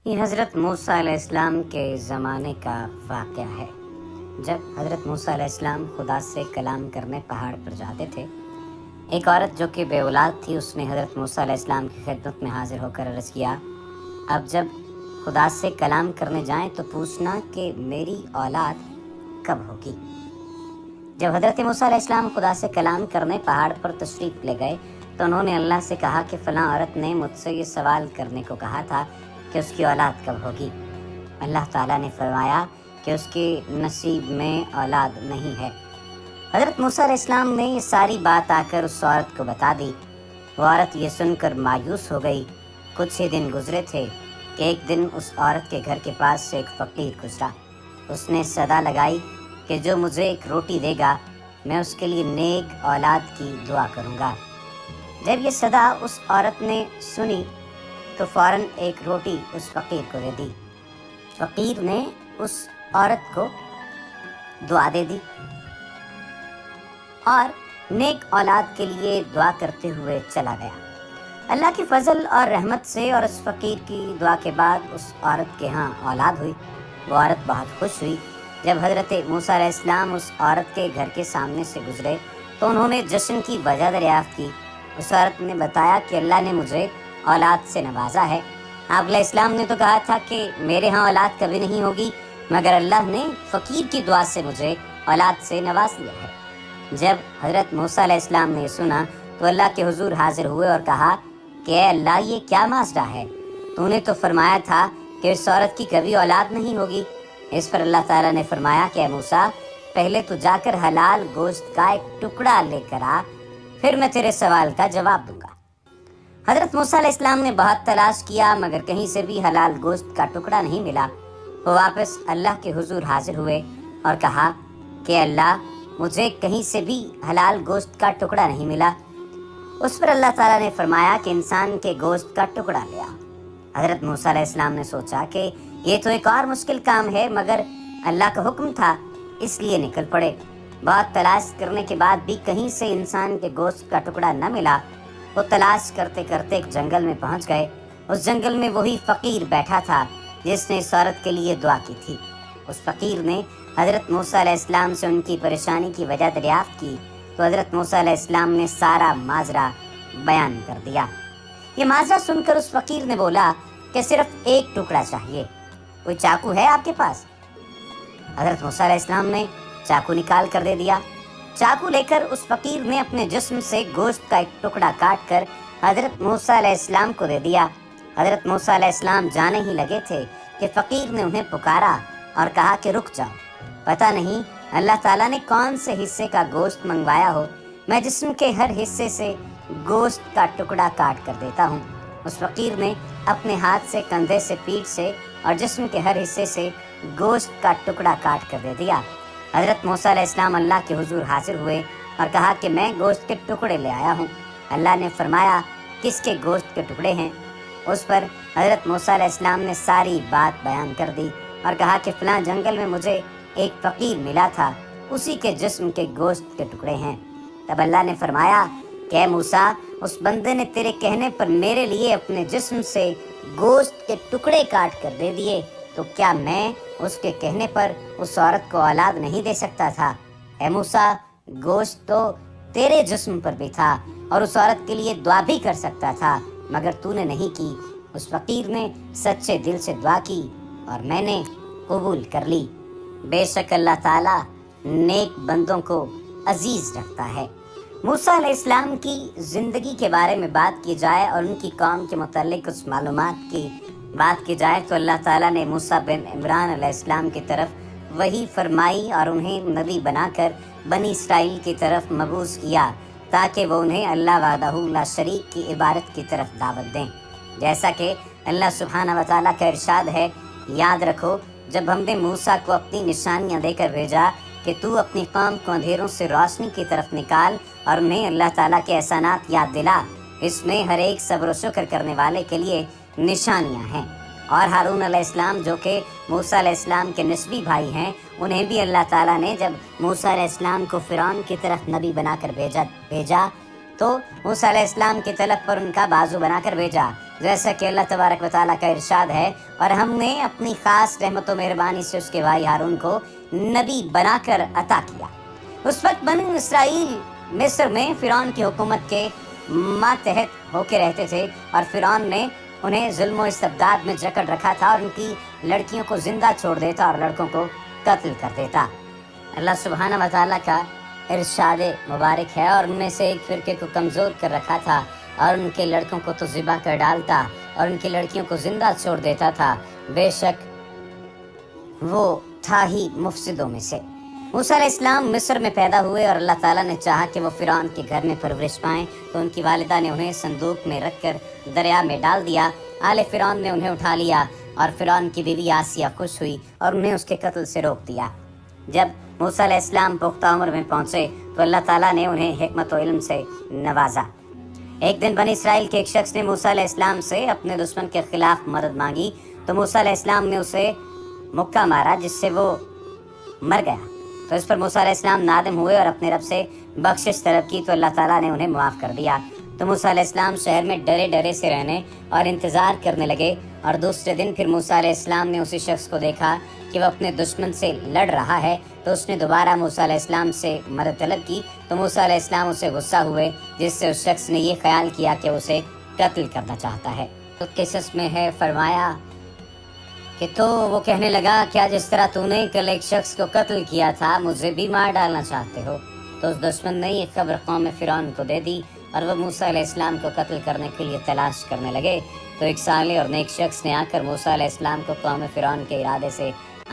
یہ حضرت موسیٰ علیہ السلام کے زمانے کا واقعہ ہے جب حضرت موسیٰ علیہ السلام خدا سے کلام کرنے پہاڑ پر جاتے تھے۔ ایک عورت جو کہ بے اولاد تھی، اس نے حضرت موسیٰ علیہ السلام کی خدمت میں حاضر ہو کر عرض کیا، اب جب خدا سے کلام کرنے جائیں تو پوچھنا کہ میری اولاد کب ہوگی۔ جب حضرت موسیٰ علیہ السلام خدا سے کلام کرنے پہاڑ پر تشریف لے گئے تو انہوں نے اللہ سے کہا کہ فلاں عورت نے مجھ سے یہ سوال کرنے کو کہا تھا کہ اس کی اولاد کب ہوگی۔ اللہ تعالیٰ نے فرمایا کہ اس کے نصیب میں اولاد نہیں ہے۔ حضرت موسیٰ علیہ السلام نے یہ ساری بات آ کر اس عورت کو بتا دی۔ وہ عورت یہ سن کر مایوس ہو گئی۔ کچھ ہی دن گزرے تھے کہ ایک دن اس عورت کے گھر کے پاس سے ایک فقیر گزرا۔ اس نے صدا لگائی کہ جو مجھے ایک روٹی دے گا میں اس کے لیے نیک اولاد کی دعا کروں گا۔ جب یہ صدا اس عورت نے سنی تو فوراً ایک روٹی اس فقیر کو دے دی۔ فقیر نے اس عورت کو دعا دے دی اور نیک اولاد کے لیے دعا کرتے ہوئے چلا گیا۔ اللہ کی فضل اور رحمت سے اور اس فقیر کی دعا کے بعد اس عورت کے ہاں اولاد ہوئی۔ وہ عورت بہت خوش ہوئی۔ جب حضرت موسیٰ علیہ السلام اس عورت کے گھر کے سامنے سے گزرے تو انہوں نے جشن کی وجہ دریافت کی۔ اس عورت نے بتایا کہ اللہ نے مجھے اولاد سے نوازا ہے۔ آپ علیہ السلام نے تو کہا تھا کہ میرے ہاں اولاد کبھی نہیں ہوگی، مگر اللہ نے فقیر کی دعا سے مجھے اولاد سے نواز دیا ہے۔ جب حضرت موسیٰ علیہ السلام نے سنا تو اللہ کے حضور حاضر ہوئے اور کہا کہ اے اللہ، یہ کیا معاملہ ہے؟ تو نے تو فرمایا تھا کہ اس عورت کی کبھی اولاد نہیں ہوگی۔ اس پر اللہ تعالیٰ نے فرمایا کہ اے موسیٰ، پہلے تو جا کر حلال گوشت کا ایک ٹکڑا لے کر آ، پھر میں تیرے سوال کا جواب دوں گا۔ حضرت موسیٰ علیہ السلام نے بہت تلاش کیا مگر کہیں سے بھی حلال گوشت کا ٹکڑا نہیں ملا۔ وہ واپس اللہ کے حضور حاضر ہوئے اور کہا کہ اللہ، مجھے کہیں سے بھی حلال گوشت کا ٹکڑا نہیں ملا۔ اس پر اللہ تعالیٰ نے فرمایا کہ انسان کے گوشت کا ٹکڑا لیا۔ حضرت موسیٰ علیہ السلام نے سوچا کہ یہ تو ایک اور مشکل کام ہے، مگر اللہ کا حکم تھا اس لیے نکل پڑے۔ بہت تلاش کرنے کے بعد بھی کہیں سے انسان کے گوشت کا ٹکڑا نہ ملا۔ وہ تلاش کرتے کرتے ایک جنگل میں پہنچ گئے۔ اس جنگل میں وہی فقیر بیٹھا تھا جس نے اس عورت کے لیے دعا کی تھی۔ اس فقیر نے حضرت موسیٰ علیہ السلام سے ان کی پریشانی کی وجہ دریافت کی تو حضرت موسیٰ علیہ السلام نے سارا ماجرا بیان کر دیا۔ یہ ماجرا سن کر اس فقیر نے بولا کہ صرف ایک ٹکڑا چاہیے، کوئی چاقو ہے آپ کے پاس؟ حضرت موسیٰ علیہ السلام نے چاقو نکال کر دے دیا۔ چاقو لے کر اس فقیر نے اپنے جسم سے گوشت کا ایک ٹکڑا کاٹ کر حضرت موسیٰ علیہ السلام کو دے دیا۔ حضرت موسیٰ علیہ السلام جانے ہی لگے تھے کہ فقیر نے انہیں پکارا اور کہا کہ رک جاؤ، پتہ نہیں اللہ تعالیٰ نے کون سے حصے کا گوشت منگوایا ہو، میں جسم کے ہر حصے سے گوشت کا ٹکڑا کاٹ کر دیتا ہوں۔ اس فقیر نے اپنے ہاتھ سے، کندھے سے، پیٹھ سے اور جسم کے ہر حصے سے گوشت کا ٹکڑا کاٹ کر دے دیا۔ حضرت موسیٰ علیہ السلام اللہ کے حضور حاضر ہوئے اور کہا کہ میں گوشت کے ٹکڑے لے آیا ہوں۔ اللہ نے فرمایا کس کے گوشت کے ٹکڑے ہیں؟ اس پر حضرت موسیٰ علیہ السلام نے ساری بات بیان کر دی اور کہا کہ فلاں جنگل میں مجھے ایک فقیر ملا تھا، اسی کے جسم کے گوشت کے ٹکڑے ہیں۔ تب اللہ نے فرمایا کہ اے موسیٰ، اس بندے نے تیرے کہنے پر میرے لیے اپنے جسم سے گوشت کے ٹکڑے کاٹ کر دے دیے، تو کیا میں اس کے کہنے پر اس عورت کو اولاد نہیں دے سکتا تھا؟ اے موسیٰ، گوشت تو تیرے جسم پر بھی تھا اور اس عورت کے لیے دعا بھی کر سکتا تھا، مگر تو نے نہیں کی۔ اس فقیر نے سچے دل سے دعا کی اور میں نے قبول کر لی۔ بے شک اللہ تعالیٰ نیک بندوں کو عزیز رکھتا ہے۔ موسیٰ علیہ السلام کی زندگی کے بارے میں بات کی جائے اور ان کی قوم کے متعلق کچھ معلومات کی بات کی جائے تو اللہ تعالیٰ نے موسیٰ بن عمران علیہ السلام کی طرف وحی فرمائی اور انہیں نبی بنا کر بنی اسرائیل کی طرف مبعوث کیا تاکہ وہ انہیں اللہ وحدہ لا شریک کی عبادت کی طرف دعوت دیں۔ جیسا کہ اللہ سبحانہ و تعالیٰ کا ارشاد ہے، یاد رکھو جب ہم نے موسیٰ کو اپنی نشانیاں دے کر بھیجا کہ تو اپنی قوم کو اندھیروں سے روشنی کی طرف نکال اور انہیں اللہ تعالیٰ کے احسانات یاد دلا، اس میں ہر ایک صبر و شکر کرنے والے کے لیے نشانیاں ہیں۔ اور ہارون علیہ السلام جو کہ موسیٰ علیہ السلام کے نسبی بھائی ہیں، انہیں بھی اللہ تعالیٰ نے جب موسیٰ علیہ السلام کو فرعون کی طرف نبی بنا کر بھیجا تو موسیٰ علیہ السلام کی طلب پر ان کا بازو بنا کر بھیجا جیسا کہ اللہ تبارک و تعالیٰ کا ارشاد ہے، اور ہم نے اپنی خاص رحمت و مہربانی سے اس کے بھائی ہارون کو نبی بنا کر عطا کیا۔ اس وقت بنی اسرائیل مصر میں فرعون کی حکومت کے ماتحت ہو کے رہتے تھے، اور فرعون نے انہیں ظلم و استبداد میں جکڑ رکھا تھا، اور ان کی لڑکیوں کو زندہ چھوڑ دیتا اور لڑکوں کو قتل کر دیتا۔ اللہ سبحانہ و تعالیٰ کا ارشاد مبارک ہے، اور ان میں سے ایک فرقے کو کمزور کر رکھا تھا، اور ان کے لڑکوں کو تو ذبح کر ڈالتا اور ان کی لڑکیوں کو زندہ چھوڑ دیتا تھا، بے شک وہ تھا ہی مفسدوں میں سے۔ موسیٰ علیہ السلام مصر میں پیدا ہوئے، اور اللہ تعالیٰ نے چاہا کہ وہ فرعون کے گھر میں پرورش پائیں، تو ان کی والدہ نے انہیں صندوق میں رکھ کر دریا میں ڈال دیا۔ آل فرعون نے انہیں اٹھا لیا، اور فرعون کی بیوی آسیہ خوش ہوئی اور انہیں اس کے قتل سے روک دیا۔ جب موسیٰ علیہ السلام پختہ عمر میں پہنچے تو اللہ تعالیٰ نے انہیں حکمت و علم سے نوازا۔ ایک دن بنی اسرائیل کے ایک شخص نے موسیٰ علیہ السلام سے اپنے دشمن کے خلاف مدد مانگی، تو موسیٰ علیہ السلام نے اسے مکہ مارا جس سے وہ مر گیا۔ تو اس پر موسیٰ علیہ السلام نادم ہوئے اور اپنے رب سے بخشش طلب کی، تو اللہ تعالیٰ نے انہیں معاف کر دیا۔ تو موسیٰ علیہ السلام شہر میں ڈرے ڈرے سے رہنے اور انتظار کرنے لگے، اور دوسرے دن پھر موسیٰ علیہ السلام نے اسی شخص کو دیکھا کہ وہ اپنے دشمن سے لڑ رہا ہے، تو اس نے دوبارہ موسیٰ علیہ السلام سے مدد طلب کی، تو موسیٰ علیہ السلام اسے غصہ ہوئے، جس سے اس شخص نے یہ خیال کیا کہ اسے قتل کرنا چاہتا ہے۔ تو قصص میں ہے فرمایا کہ تو وہ کہنے لگا، کیا جس طرح تو نے کل ایک شخص کو قتل کیا تھا مجھے بھی مار ڈالنا چاہتے ہو؟ تو اس دشمن نے یہ خبر قوم فرعون کو دے دی، اور وہ موسیٰ علیہ السلام کو قتل کرنے کے لیے تلاش کرنے لگے۔ تو ایک صالح اور نیک شخص نے آ کر موسیٰ علیہ السلام کو قوم فرعون کے ارادے سے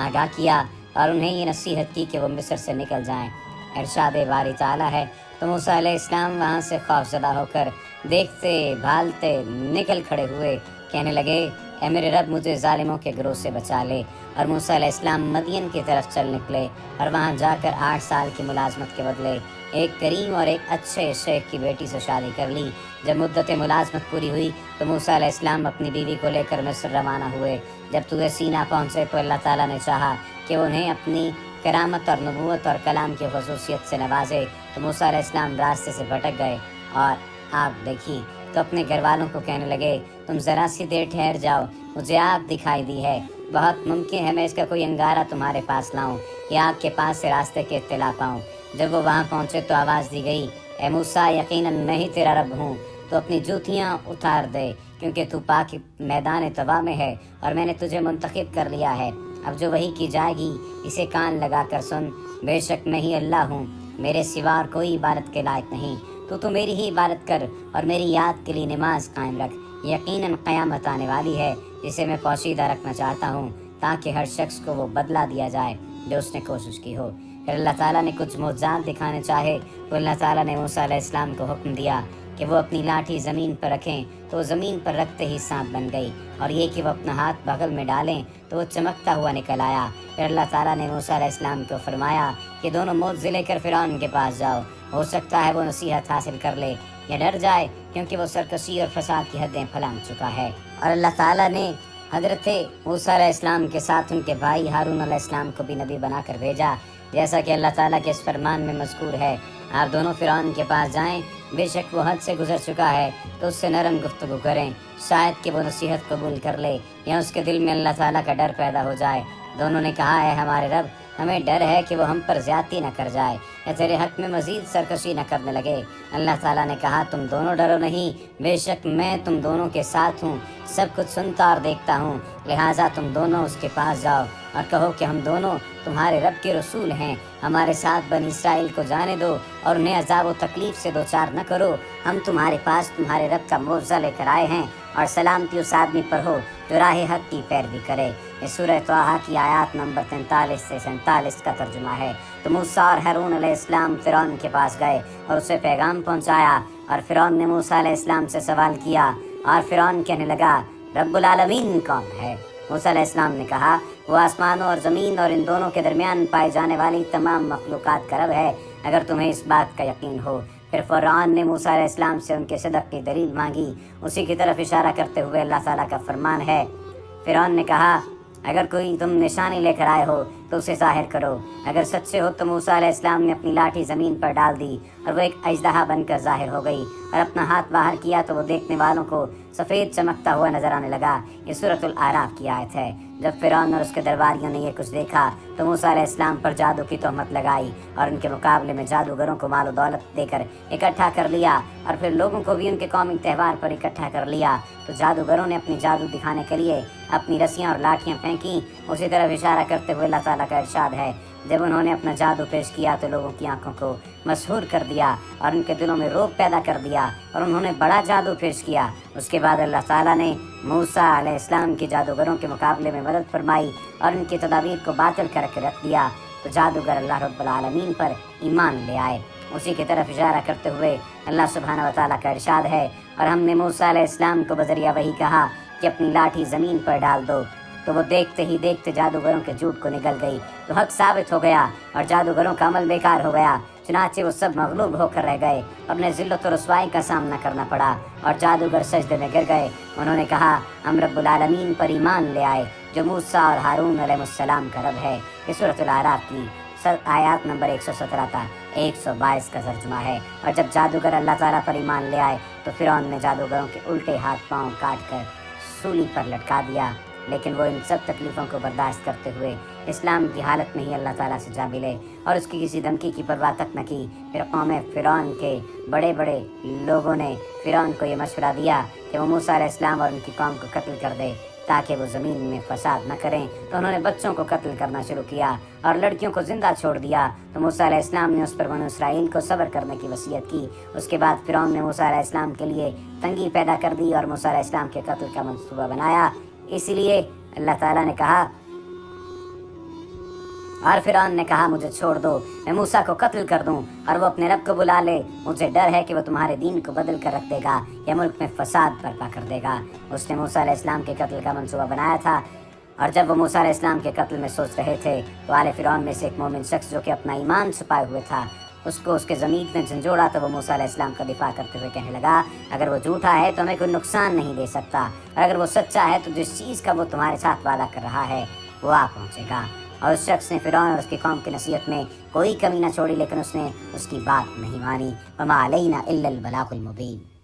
آگاہ کیا، اور انہیں یہ نصیحت کی کہ وہ مصر سے نکل جائیں۔ ارشاد باری تعالیٰ ہے، تو موسیٰ علیہ السلام وہاں سے خوف زدہ ہو کر دیکھتے بھالتے نکل کھڑے ہوئے، کہنے لگے، اے میرے رب مجھے ظالموں کے گروہ سے بچا لے۔ اور موسیٰ علیہ السلام مدین کی طرف چل نکلے، اور وہاں جا کر 8 سال کی ملازمت کے بدلے ایک کریم اور ایک اچھے شیخ کی بیٹی سے شادی کر لی۔ جب مدت ملازمت پوری ہوئی تو موسیٰ علیہ السلام اپنی بیوی کو لے کر مصر روانہ ہوئے۔ جب طور سینا پہنچے تو اللہ تعالیٰ نے چاہا کہ انہیں اپنی کرامت اور نبوت اور کلام کی خصوصیت سے نوازے، تو موسیٰ علیہ السلام راستے سے بھٹک گئے، اور آگ دیکھی تو اپنے گھر والوں کو کہنے لگے، تم ذرا سی دیر ٹھہر جاؤ، مجھے آگ دکھائی دی ہے، بہت ممکن ہے میں اس کا کوئی انگارہ تمہارے پاس لاؤں یا آگ کے پاس سے راستے کے اطلاع پاؤں۔ جب وہ وہاں پہنچے تو آواز دی گئی، اے موسیٰ یقیناً میں ہی تیرا رب ہوں، تو اپنی جوتیاں اتار دے، کیونکہ تو پاک میدان طبع میں ہے اور میں نے تجھے منتخب کر لیا ہے۔ اب جو وحی کی جائے گی اسے کان لگا کر سن، بے شک میں ہی اللہ ہوں، میرے سوا اور کوئی عبادت کے لائق نہیں، تو میری ہی عبادت کر اور میری یاد کے لیے نماز قائم رکھ، یقیناً قیامت آنے والی ہے جسے میں پوشیدہ رکھنا چاہتا ہوں، تاکہ ہر شخص کو وہ بدلہ دیا جائے جو اس نے کوشش کی ہو۔ پھر اللہ تعالیٰ نے کچھ معجزات دکھانے چاہے تو اللہ تعالیٰ نے موسیٰ علیہ السلام کو حکم دیا کہ وہ اپنی لاٹھی زمین پر رکھیں، تو وہ زمین پر رکھتے ہی سانپ بن گئی، اور یہ کہ وہ اپنا ہاتھ بغل میں ڈالیں تو وہ چمکتا ہوا نکل آیا۔ پھر اللہ تعالیٰ نے موسیٰ علیہ السلام کو فرمایا کہ دونوں موزے لے کر فرعون کے پاس جاؤ، ہو سکتا ہے وہ نصیحت حاصل کر لے یا ڈر جائے، کیونکہ وہ سرکشی اور فساد کی حدیں پھلانگ چکا ہے۔ اور اللہ تعالیٰ نے حضرت موسیٰ علیہ السلام کے ساتھ ان کے بھائی ہارون علیہ السلام کو بھی نبی بنا کر بھیجا، جیسا کہ اللہ تعالیٰ کے اس فرمان میں مذکور ہے، آپ دونوں فرعون کے پاس جائیں، بے شک وہ حد سے گزر چکا ہے، تو اس سے نرم گفتگو کریں، شاید کہ وہ نصیحت قبول کر لے یا اس کے دل میں اللہ تعالیٰ کا ڈر پیدا ہو جائے۔ دونوں نے کہا، ہے ہمارے رب، ہمیں ڈر ہے کہ وہ ہم پر زیادتی نہ کر جائے یا تیرے حق میں مزید سرکشی نہ کرنے لگے۔ اللہ تعالیٰ نے کہا، تم دونوں ڈرو نہیں، بے شک میں تم دونوں کے ساتھ ہوں، سب کچھ سنتا اور دیکھتا ہوں، لہٰذا تم دونوں اس کے پاس جاؤ اور کہو کہ ہم دونوں تمہارے رب کے رسول ہیں، ہمارے ساتھ بنی اسرائیل کو جانے دو اور انہیں عذاب و تکلیف سے دوچار نہ کرو، ہم تمہارے پاس تمہارے رب کا معجزہ لے کر آئے ہیں، اور سلامتی اس آدمی پر ہو جو راہ حق کی پیروی کرے۔ یہ سورہ طٰہٰ کی آیات نمبر 43 سے 47 کا ترجمہ ہے۔ تو موسیٰ اور ہارون علیہ السلام فرعون کے پاس گئے اور اسے پیغام پہنچایا، اور فرعون نے موسیٰ علیہ السلام سے سوال کیا، اور فرعون کہنے لگا، رب العالمین کون ہے؟ موسیٰ علیہ السلام نے کہا، وہ آسمانوں اور زمین اور ان دونوں کے درمیان پائے جانے والی تمام مخلوقات کا رب ہے، اگر تمہیں اس بات کا یقین ہو۔ پھر فرعون نے موسیٰ علیہ السلام سے ان کے صدق کی دلیل مانگی، اسی کی طرف اشارہ کرتے ہوئے اللہ تعالیٰ کا فرمان ہے، فرعون نے کہا، اگر کوئی تم نشانی لے کر آئے ہو تو اسے ظاہر کرو، اگر سچے ہو تو موسیٰ علیہ السلام نے اپنی لاٹھی زمین پر ڈال دی اور وہ ایک اژدہا بن کر ظاہر ہو گئی، اور اپنا ہاتھ باہر کیا تو وہ دیکھنے والوں کو سفید چمکتا ہوا نظر آنے لگا۔ یہ سورۃ الاعراف کی آیت ہے۔ جب فرعون اور اس کے درباریوں نے یہ کچھ دیکھا تو موسیٰ علیہ السلام پر جادو کی تہمت لگائی اور ان کے مقابلے میں جادوگروں کو مال و دولت دے کر اکٹھا کر لیا، اور پھر لوگوں کو بھی ان کے قومی تہوار پر اکٹھا کر لیا۔ تو جادوگروں نے اپنی جادو دکھانے کے لیے اپنی رسیاں اور لاٹھیاں پھینکیں۔ اسی طرف اشارہ کرتے ہوئے اللہ تعالیٰ کا ارشاد ہے، جب انہوں نے اپنا جادو پیش کیا تو لوگوں کی آنکھوں کو مسحور کر دیا اور ان کے دلوں میں روب پیدا کر دیا، اور انہوں نے بڑا جادو پیش کیا۔ اس کے بعد اللہ تعالیٰ نے موسیٰ علیہ السلام کی جادوگروں کے مقابلے میں مدد فرمائی اور ان کی تدابیر کو باطل کر کے رکھ دیا، تو جادوگر اللہ رب العالمین پر ایمان لے آئے۔ اسی کی طرف اشارہ کرتے ہوئے اللہ سبحانہ و تعالیٰ کا ارشاد ہے، اور ہم نے موسیٰ علیہ السلام کو بذریعہ وحی کہا کہ اپنی لاٹھی زمین پر ڈال دو، تو وہ دیکھتے ہی دیکھتے جادوگروں کے جھوٹ کو نگل گئی، تو حق ثابت ہو گیا اور جادوگروں کا عمل بیکار ہو گیا۔ چنانچہ وہ سب مغلوب ہو کر رہ گئے، انہیں ذلت و رسوائی کا سامنا کرنا پڑا، اور جادوگر سجدے میں گر گئے۔ انہوں نے کہا، ہم رب العالمین پر ایمان لے آئے جو موسیٰ اور ہارون علیہ السلام کا رب ہے۔ یہ سورۃ الاعراف کی آیات نمبر 117 تا 122 کا ترجمہ ہے۔ اور جب جادوگر اللہ تعالیٰ پر ایمان لے آئے تو فرعون نے جادوگروں کے الٹے ہاتھ پاؤں کاٹ کر سولی پر لٹکا دیا، لیکن وہ ان سب تکلیفوں کو برداشت کرتے ہوئے اسلام کی حالت میں ہی اللہ تعالیٰ سے جا ملے اور اس کی کسی دھمکی کی پرواہ تک نہ کی۔ پھر قوم فرعون کے بڑے بڑے لوگوں نے فرعون کو یہ مشورہ دیا کہ وہ موسیٰ علیہ السلام اور ان کی قوم کو قتل کر دے تاکہ وہ زمین میں فساد نہ کریں، تو انہوں نے بچوں کو قتل کرنا شروع کیا اور لڑکیوں کو زندہ چھوڑ دیا۔ تو موسیٰ علیہ السلام نے اس پر بنو اسرائیل کو صبر کرنے کی وصیت کی۔ اس کے بعد فرعون نے موسیٰ علیہ السلام کے لیے تنگی پیدا کر دی اور موسیٰ علیہ السلام کے قتل کا منصوبہ بنایا۔ اسی لیے اللہ تعالیٰ نے کہا، اور فرعون نے کہا، مجھے چھوڑ دو، میں موسیٰ کو قتل کر دوں اور وہ اپنے رب کو بلا لے، مجھے ڈر ہے کہ وہ تمہارے دین کو بدل کر رکھ دے گا یا ملک میں فساد برپا کر دے گا۔ اس نے موسیٰ علیہ السلام کے قتل کا منصوبہ بنایا تھا، اور جب وہ موسیٰ علیہ السلام کے قتل میں سوچ رہے تھے تو آل فرعون میں سے ایک مومن شخص جو کہ اپنا ایمان چھپائے ہوئے تھا، اس کو اس کے ضمیر نے جھنجھوڑا، تو وہ موسیٰ علیہ السلام کا دفاع کرتے ہوئے کہنے لگا، اگر وہ جھوٹا ہے تو ہمیں کوئی نقصان نہیں دے سکتا، اور اگر وہ سچا ہے تو جس چیز کا وہ تمہارے ساتھ وعدہ کر رہا ہے وہ آ پہنچے گا۔ اور اس شخص نے فرعون اور اس کی قوم کی نصیحت میں کوئی کمی نہ چھوڑی، لیکن اس نے اس کی بات نہیں مانی۔ وما علینا الا البلاغ المبین۔